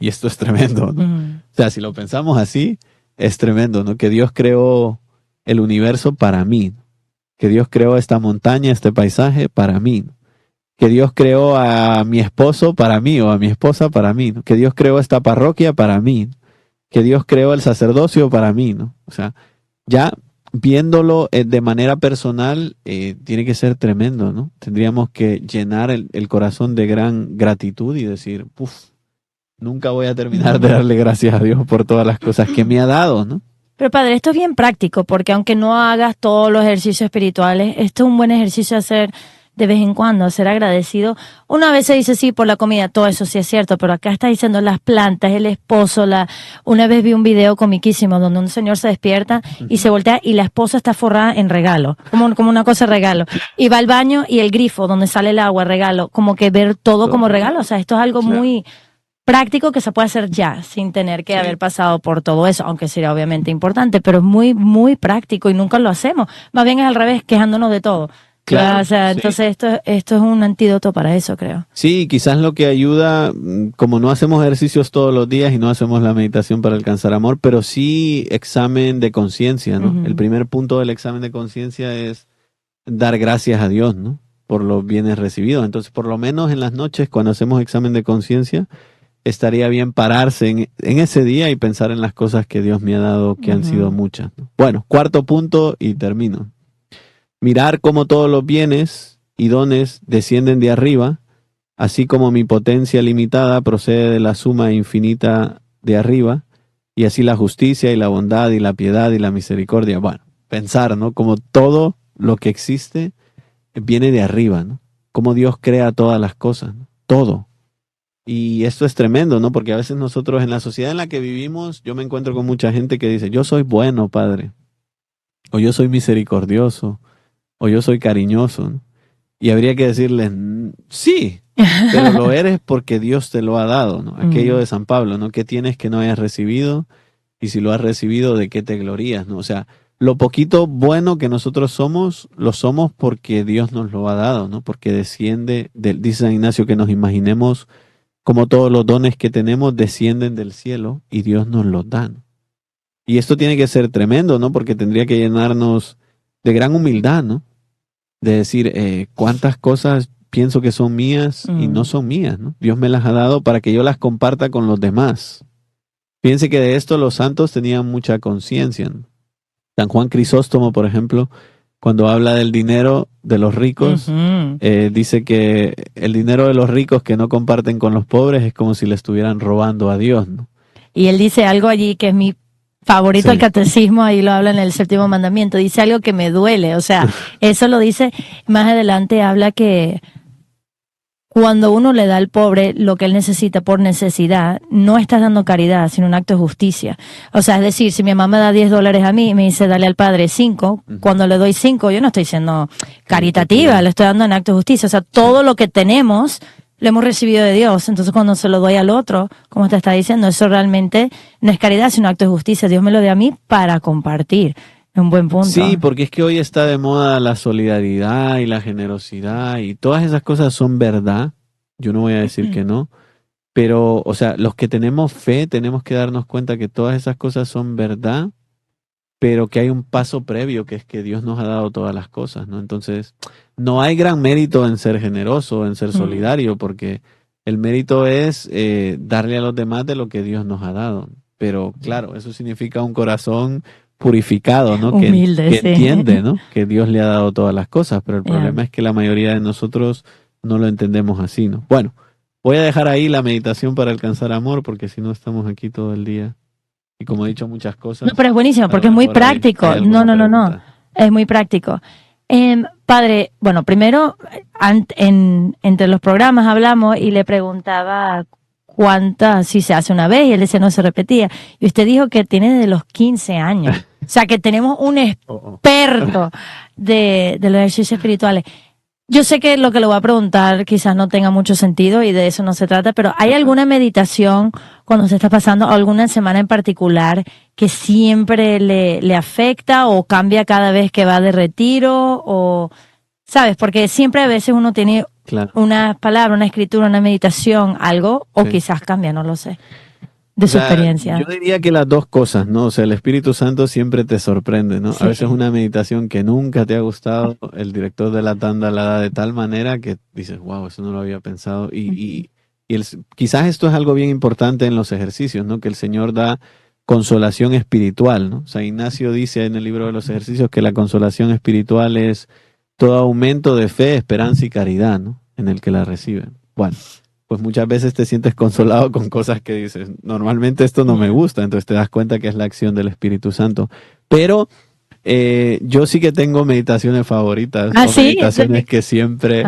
Y esto es tremendo, ¿no? O sea, si lo pensamos así, es tremendo, ¿no? Que Dios creó el universo para mí, que Dios creó esta montaña, este paisaje para mí, ¿no? Que Dios creó a mi esposo para mí o a mi esposa para mí, ¿no? Que Dios creó esta parroquia para mí, ¿no? Que Dios creó el sacerdocio para mí, ¿no? O sea, ya viéndolo de manera personal, tiene que ser tremendo, ¿no? Tendríamos que llenar el corazón de gran gratitud y decir, puf, nunca voy a terminar de darle gracias a Dios por todas las cosas que me ha dado, ¿no? Pero padre, esto es bien práctico, porque aunque no hagas todos los ejercicios espirituales, esto es un buen ejercicio hacer de vez en cuando, ser agradecido. Una vez se dice sí por la comida, todo eso sí es cierto, pero acá está diciendo las plantas, el esposo, una vez vi un video comiquísimo donde un señor se despierta y se voltea y la esposa está forrada en regalo, como una cosa regalo. Y va al baño y el grifo donde sale el agua, regalo, como que ver todo como regalo. O sea, esto es algo muy práctico que se puede hacer ya, sin tener que haber pasado por todo eso, aunque sería obviamente importante, pero es muy, muy práctico y nunca lo hacemos. Más bien es al revés, quejándonos de todo. Claro, o sea, entonces esto es un antídoto para eso, creo. Sí, quizás lo que ayuda, como no hacemos ejercicios todos los días y no hacemos la meditación para alcanzar amor, pero sí examen de conciencia, ¿no? El primer punto del examen de conciencia es dar gracias a Dios, ¿no? Por los bienes recibidos. Entonces, por lo menos en las noches, cuando hacemos examen de conciencia, estaría bien pararse en ese día y pensar en las cosas que Dios me ha dado, que han sido muchas, ¿no? Bueno, cuarto punto y termino. Mirar cómo todos los bienes y dones descienden de arriba, así como mi potencia limitada procede de la suma infinita de arriba, y así la justicia y la bondad y la piedad y la misericordia. Bueno, pensar, ¿no? Como todo lo que existe viene de arriba, ¿no? Como Dios crea todas las cosas, ¿no? Todo. Y esto es tremendo, ¿no? Porque a veces nosotros en la sociedad en la que vivimos, yo me encuentro con mucha gente que dice, yo soy bueno, Padre, o yo soy misericordioso, o yo soy cariñoso, ¿no? Y habría que decirles, sí, pero lo eres porque Dios te lo ha dado, ¿no? Aquello de San Pablo, ¿no? ¿Qué tienes que no hayas recibido? Y si lo has recibido, ¿de qué te glorías, no? O sea, lo poquito bueno que nosotros somos, lo somos porque Dios nos lo ha dado, ¿no? Porque desciende, dice San Ignacio, que nos imaginemos como todos los dones que tenemos descienden del cielo y Dios nos los da, ¿no? Y esto tiene que ser tremendo, ¿no? Porque tendría que llenarnos de gran humildad, ¿no? De decir, cuántas cosas pienso que son mías y no son mías, ¿no? Dios me las ha dado para que yo las comparta con los demás. Fíjense que de esto los santos tenían mucha conciencia, ¿no? San Juan Crisóstomo, por ejemplo, cuando habla del dinero de los ricos, dice que el dinero de los ricos que no comparten con los pobres es como si le estuvieran robando a Dios, ¿no? Y él dice algo allí que es mi favorito, el catecismo, ahí lo habla en el séptimo mandamiento, dice algo que me duele, o sea, eso lo dice, más adelante habla que cuando uno le da al pobre lo que él necesita por necesidad, no estás dando caridad, sino un acto de justicia. O sea, es decir, si mi mamá me da $10 a mí y me dice dale al padre 5, cuando le doy 5 yo no estoy siendo caritativa, le estoy dando en acto de justicia. O sea, todo lo que tenemos lo hemos recibido de Dios. Entonces cuando se lo doy al otro, como te está diciendo, eso realmente no es caridad, sino un acto de justicia. Dios me lo dio a mí para compartir. Es un buen punto. Sí, porque es que hoy está de moda la solidaridad y la generosidad y todas esas cosas son verdad. Yo no voy a decir que no. Pero, o sea, los que tenemos fe tenemos que darnos cuenta que todas esas cosas son verdad, pero que hay un paso previo, que es que Dios nos ha dado todas las cosas, ¿no? Entonces, no hay gran mérito en ser generoso, en ser solidario, porque el mérito es darle a los demás de lo que Dios nos ha dado. Pero, claro, eso significa un corazón purificado, ¿no? Humilde, que entiende, ¿no? Que Dios le ha dado todas las cosas, pero el problema es que la mayoría de nosotros no lo entendemos así, ¿no? Bueno, voy a dejar ahí la meditación para alcanzar amor, porque si no estamos aquí todo el día. Y como he dicho muchas cosas. No, pero es buenísimo, porque es muy práctico. No. Es muy práctico. Padre, bueno, primero, entre los programas hablamos y le preguntaba cuántas, si se hace una vez, y él decía no se repetía. Y usted dijo que tiene de los 15 años. O sea, que tenemos un experto de los ejercicios espirituales. Yo sé que lo que le voy a preguntar quizás no tenga mucho sentido y de eso no se trata, pero ¿hay alguna meditación cuando se está pasando alguna semana en particular que siempre le afecta o cambia cada vez que va de retiro? O, ¿sabes? Porque siempre a veces uno tiene Claro. una palabra, una escritura, una meditación, algo, o Sí. quizás cambia, no lo sé, de O su sea, experiencia. yo diría que las dos cosas, ¿no? O sea, el Espíritu Santo siempre te sorprende, ¿no? Sí. A veces una meditación que nunca te ha gustado, el director de la tanda la da de tal manera que dices, wow, eso no lo había pensado. Quizás esto es algo bien importante en los ejercicios, ¿no? Que el Señor da consolación espiritual, ¿no? O sea, Ignacio dice en el libro de los ejercicios que la consolación espiritual es todo aumento de fe, esperanza y caridad, ¿no? En el que la reciben. Bueno, pues muchas veces te sientes consolado con cosas que dices, normalmente esto no me gusta, entonces te das cuenta que es la acción del Espíritu Santo. Pero yo sí que tengo meditaciones favoritas, o ¿Sí? meditaciones que siempre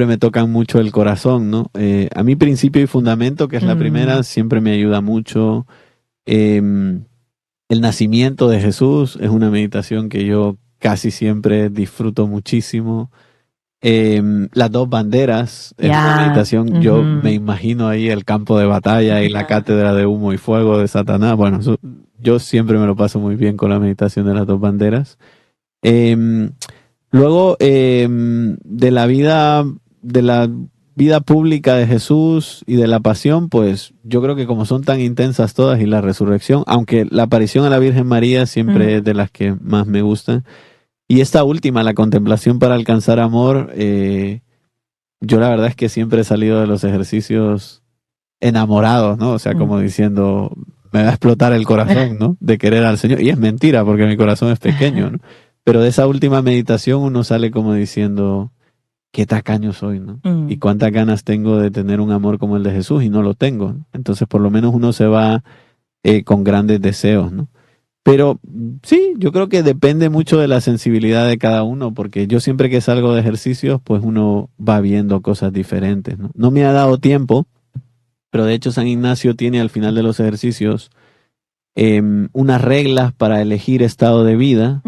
me tocan mucho el corazón, ¿no? A mí Principio y Fundamento, que es la primera, siempre me ayuda mucho. El nacimiento de Jesús es una meditación que yo casi siempre disfruto muchísimo. Las dos banderas es una meditación, yo me imagino ahí el campo de batalla y la cátedra de humo y fuego de Satanás. Bueno, yo siempre me lo paso muy bien con la meditación de las dos banderas. Luego, de la vida pública de Jesús y de la pasión, pues yo creo que como son tan intensas todas y la resurrección, aunque la aparición a la Virgen María siempre es de las que más me gustan. Y esta última, la contemplación para alcanzar amor, yo la verdad es que siempre he salido de los ejercicios enamorado, ¿no? O sea, como diciendo, me va a explotar el corazón, ¿no? De querer al Señor. Y es mentira, porque mi corazón es pequeño, ¿no? Pero de esa última meditación uno sale como diciendo, qué tacaño soy, ¿no? Y cuántas ganas tengo de tener un amor como el de Jesús y no lo tengo, ¿no? Entonces, por lo menos uno se va con grandes deseos, ¿no? Pero sí, yo creo que depende mucho de la sensibilidad de cada uno, porque yo siempre que salgo de ejercicios, pues uno va viendo cosas diferentes, ¿no? No me ha dado tiempo, pero de hecho San Ignacio tiene al final de los ejercicios unas reglas para elegir estado de vida,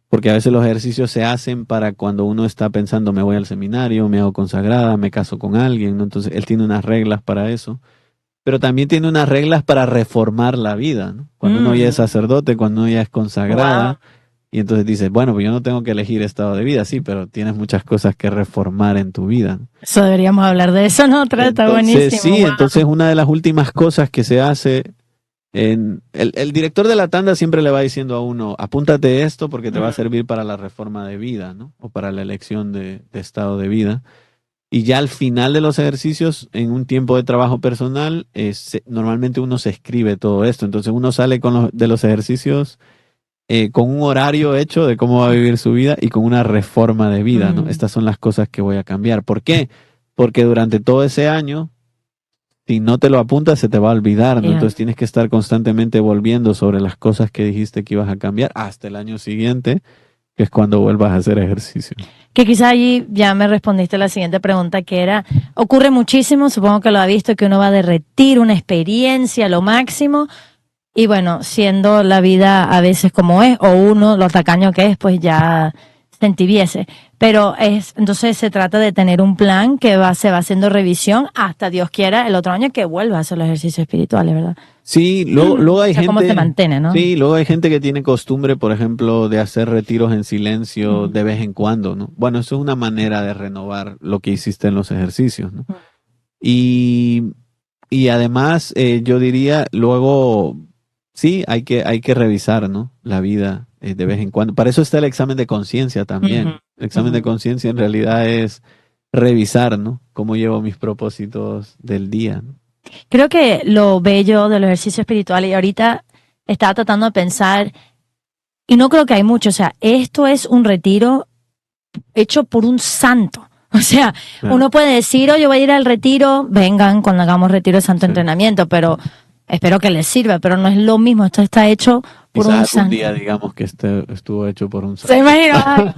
porque a veces los ejercicios se hacen para cuando uno está pensando, me voy al seminario, me hago consagrada, me caso con alguien, ¿no? Entonces él tiene unas reglas para eso. Pero también tiene unas reglas para reformar la vida, ¿no? Cuando uno ya es sacerdote, cuando uno ya es consagrada, y entonces dices, bueno, pues yo no tengo que elegir estado de vida, sí, pero tienes muchas cosas que reformar en tu vida, ¿no? Eso deberíamos hablar de eso, ¿no? Está buenísimo. Sí, entonces una de las últimas cosas que se hace, el director de la tanda siempre le va diciendo a uno, apúntate esto porque te va a servir para la reforma de vida, ¿no? O para la elección de estado de vida. Y ya al final de los ejercicios, en un tiempo de trabajo personal, normalmente uno se escribe todo esto. Entonces uno sale de los ejercicios con un horario hecho de cómo va a vivir su vida y con una reforma de vida, ¿no? Estas son las cosas que voy a cambiar. ¿Por qué? Porque durante todo ese año, si no te lo apuntas, se te va a olvidar, ¿no? Entonces tienes que estar constantemente volviendo sobre las cosas que dijiste que ibas a cambiar hasta el año siguiente, que es cuando vuelvas a hacer ejercicio. Que quizá allí ya me respondiste la siguiente pregunta, que era, ocurre muchísimo, supongo que lo ha visto, que uno va a derretir una experiencia, lo máximo, y bueno, siendo la vida a veces como es, o uno, lo tacaño que es, pues ya se entibiese. Pero entonces se trata de tener un plan que se va haciendo revisión hasta Dios quiera el otro año que vuelva a hacer los ejercicios espirituales, ¿verdad? Sí, luego hay gente. ¿Cómo se mantiene, no? Sí, luego hay gente que tiene costumbre, por ejemplo, de hacer retiros en silencio de vez en cuando, ¿no? Bueno, eso es una manera de renovar lo que hiciste en los ejercicios, ¿no? Y además, yo diría, luego, sí, hay que revisar, ¿no? La vida de vez en cuando. Para eso está el examen de conciencia también. El examen de conciencia en realidad es revisar, ¿no? Cómo llevo mis propósitos del día, ¿no? Creo que lo bello de los ejercicios espirituales, y ahorita estaba tratando de pensar, y no creo que hay mucho, o sea, esto es un retiro hecho por un santo. O sea, uno puede decir, yo voy a ir al retiro, vengan cuando hagamos retiro de santo entrenamiento, pero espero que les sirva, pero no es lo mismo, esto está hecho por un santo. Un día digamos que estuvo hecho por un santo. ¿Se imagina?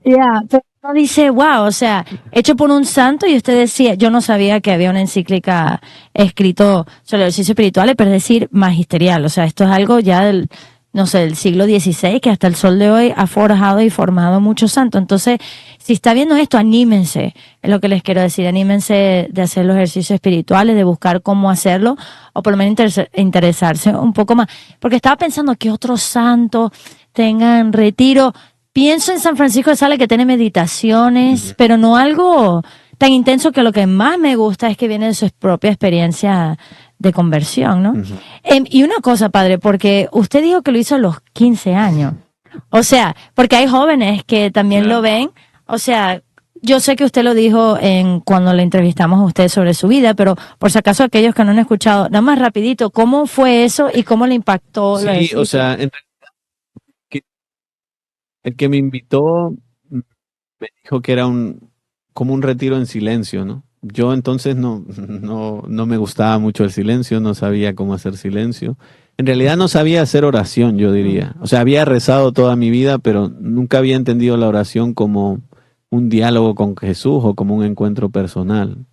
Pero uno dice, wow, o sea, hecho por un santo, y usted decía, yo no sabía que había una encíclica escrito sobre ejercicios espirituales, pero es decir, magisterial, o sea, esto es algo ya no sé, del siglo XVI, que hasta el sol de hoy ha forjado y formado muchos santos. Entonces, si está viendo esto, anímense, es lo que les quiero decir, anímense de hacer los ejercicios espirituales, de buscar cómo hacerlo, o por lo menos interesarse un poco más. Porque estaba pensando que otros santos tengan retiro. Pienso en San Francisco de Sales, que tiene meditaciones, pero no algo tan intenso, que lo que más me gusta es que viene de su propia experiencia de conversión, ¿no? Y una cosa, padre, porque usted dijo que lo hizo a los 15 años. O sea, porque hay jóvenes que también lo ven. O sea, yo sé que usted lo dijo cuando le entrevistamos a usted sobre su vida, pero por si acaso aquellos que no han escuchado, nada más rapidito, ¿cómo fue eso y cómo le impactó? Sí, o sea, en realidad, el que me invitó me dijo que era como un retiro en silencio, ¿no? Yo entonces no me gustaba mucho el silencio, no sabía cómo hacer silencio. En realidad no sabía hacer oración, yo diría. O sea, había rezado toda mi vida, pero nunca había entendido la oración como un diálogo con Jesús o como un encuentro personal.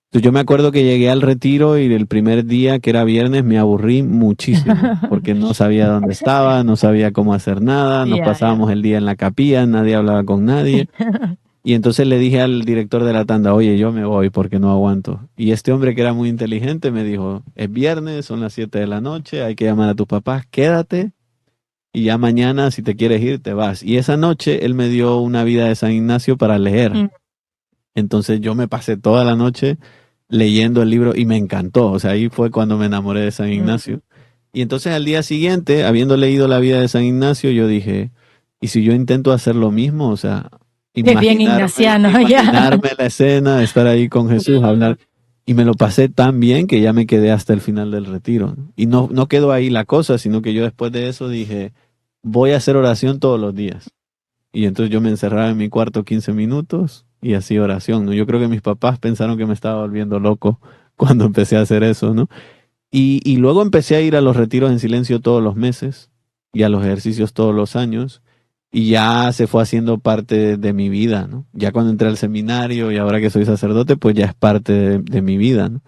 Entonces yo me acuerdo que llegué al retiro y el primer día, que era viernes, me aburrí muchísimo, porque no sabía dónde estaba, no sabía cómo hacer nada, nos pasábamos el día en la capilla, nadie hablaba con nadie. Y entonces le dije al director de la tanda, oye, yo me voy porque no aguanto. Y este hombre, que era muy inteligente, me dijo, es viernes, son las 7 de la noche, hay que llamar a tus papás, quédate y ya mañana, si te quieres ir, te vas. Y esa noche él me dio una vida de San Ignacio para leer. Entonces yo me pasé toda la noche leyendo el libro y me encantó. O sea, ahí fue cuando me enamoré de San Ignacio. Y entonces al día siguiente, habiendo leído la vida de San Ignacio, yo dije, ¿y si yo intento hacer lo mismo? O sea, imaginarme la escena, estar ahí con Jesús, hablar. Y me lo pasé tan bien que ya me quedé hasta el final del retiro, ¿no? Y no quedó ahí la cosa, sino que yo después de eso dije, voy a hacer oración todos los días. Y entonces yo me encerraba en mi cuarto 15 minutos y hacía oración, ¿no? Yo creo que mis papás pensaron que me estaba volviendo loco cuando empecé a hacer eso, ¿no? Y luego empecé a ir a los retiros en silencio todos los meses y a los ejercicios todos los años. Y ya se fue haciendo parte de mi vida, ¿no? Ya cuando entré al seminario y ahora que soy sacerdote, pues ya es parte de mi vida, ¿no?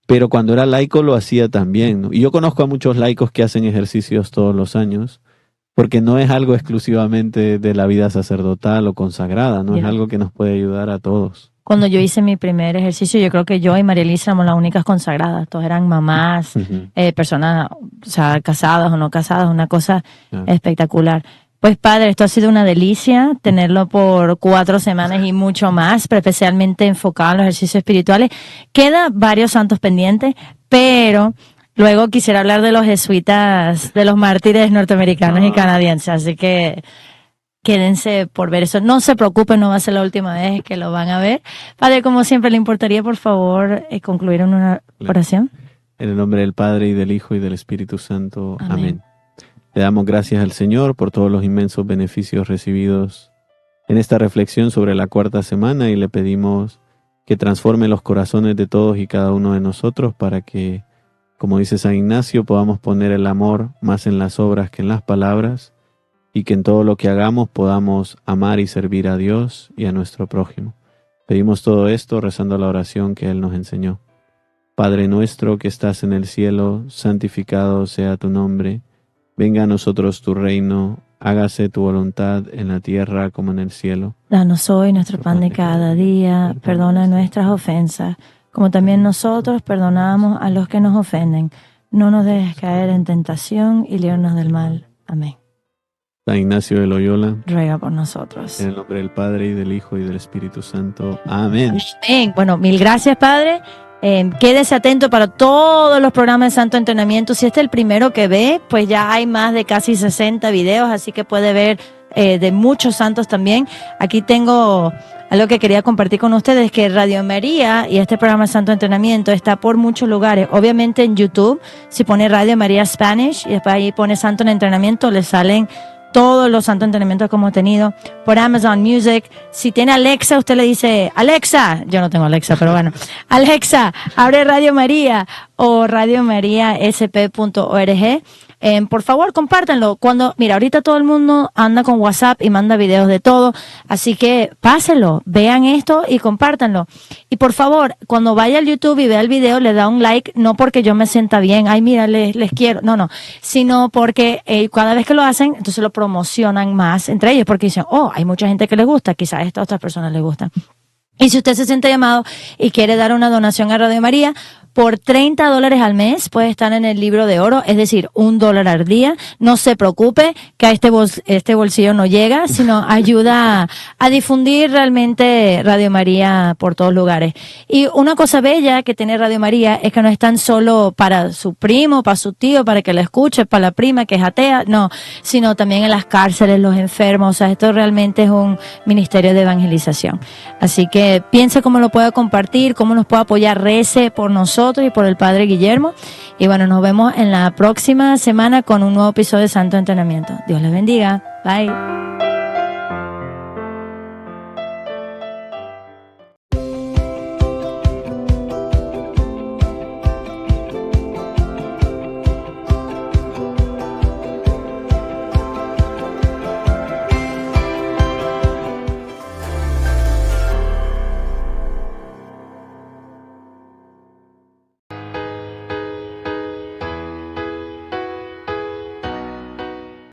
Pero cuando era laico lo hacía también, ¿no? Y yo conozco a muchos laicos que hacen ejercicios todos los años, porque no es algo exclusivamente de la vida sacerdotal o consagrada, ¿no? Es algo que nos puede ayudar a todos. Cuando yo hice mi primer ejercicio, yo creo que yo y María Elisa éramos las únicas consagradas. Todos eran mamás, personas, o sea, casadas o no casadas, una cosa espectacular. Pues padre, esto ha sido una delicia tenerlo por 4 semanas y mucho más, pero especialmente enfocado en los ejercicios espirituales. Quedan varios santos pendientes, pero luego quisiera hablar de los jesuitas, de los mártires norteamericanos y canadienses, así que quédense por ver eso. No se preocupen, no va a ser la última vez que lo van a ver. Padre, como siempre, ¿le importaría, por favor, concluir en una oración? En el nombre del Padre, y del Hijo, y del Espíritu Santo. Amén. Le damos gracias al Señor por todos los inmensos beneficios recibidos en esta reflexión sobre la 4ª semana, y le pedimos que transforme los corazones de todos y cada uno de nosotros para que, como dice San Ignacio, podamos poner el amor más en las obras que en las palabras, y que en todo lo que hagamos podamos amar y servir a Dios y a nuestro prójimo. Pedimos todo esto rezando la oración que Él nos enseñó. Padre nuestro que estás en el cielo, santificado sea tu nombre. Venga a nosotros tu reino, hágase tu voluntad en la tierra como en el cielo. Danos hoy nuestro pan de cada día, perdona nuestras ofensas, como también nosotros perdonamos a los que nos ofenden. No nos dejes caer en tentación y líbranos del mal. Amén. San Ignacio de Loyola, ruega por nosotros. En el nombre del Padre, y del Hijo, y del Espíritu Santo. Amén. Amén. Bueno, mil gracias, Padre. Quédese atento para todos los programas de Santo Entrenamiento. Si este es el primero que ve, pues ya hay más de casi 60 videos, así que puede ver de muchos santos también. Aquí tengo algo que quería compartir con ustedes, que Radio María y este programa de Santo Entrenamiento está por muchos lugares. Obviamente en YouTube, si pone Radio María Spanish y después ahí pone Santo en Entrenamiento, le salen todos los santos entrenamientos que hemos tenido. Por Amazon Music, si tiene Alexa, usted le dice, Alexa, yo no tengo Alexa, pero bueno, Alexa, abre Radio María o radiomariasp.org. Por favor, compártanlo. Mira, ahorita todo el mundo anda con WhatsApp y manda videos de todo, así que pásenlo, vean esto y compártanlo. Y por favor, cuando vaya al YouTube y vea el video, le da un like, no porque yo me sienta bien, ay, mira, les quiero, no, sino porque cada vez que lo hacen, entonces lo promocionan más entre ellos, porque dicen, oh, hay mucha gente que les gusta, quizás a estas otras personas les gusta. Y si usted se siente llamado y quiere dar una donación a Radio María, por $30 al mes puede estar en el libro de oro, es decir, $1 al día. No se preocupe que a este bolsillo no llega, sino ayuda a difundir realmente Radio María por todos lugares. Y una cosa bella que tiene Radio María es que no es tan solo para su primo, para su tío, para que lo escuche, para la prima que es atea, no, sino también en las cárceles, los enfermos. O sea, esto realmente es un ministerio de evangelización. Así que piense cómo lo pueda compartir, cómo nos puede apoyar, rece por nosotros y por el Padre Guillermo. Y bueno, nos vemos en la próxima semana con un nuevo episodio de Santo Entrenamiento. Dios les bendiga. Bye.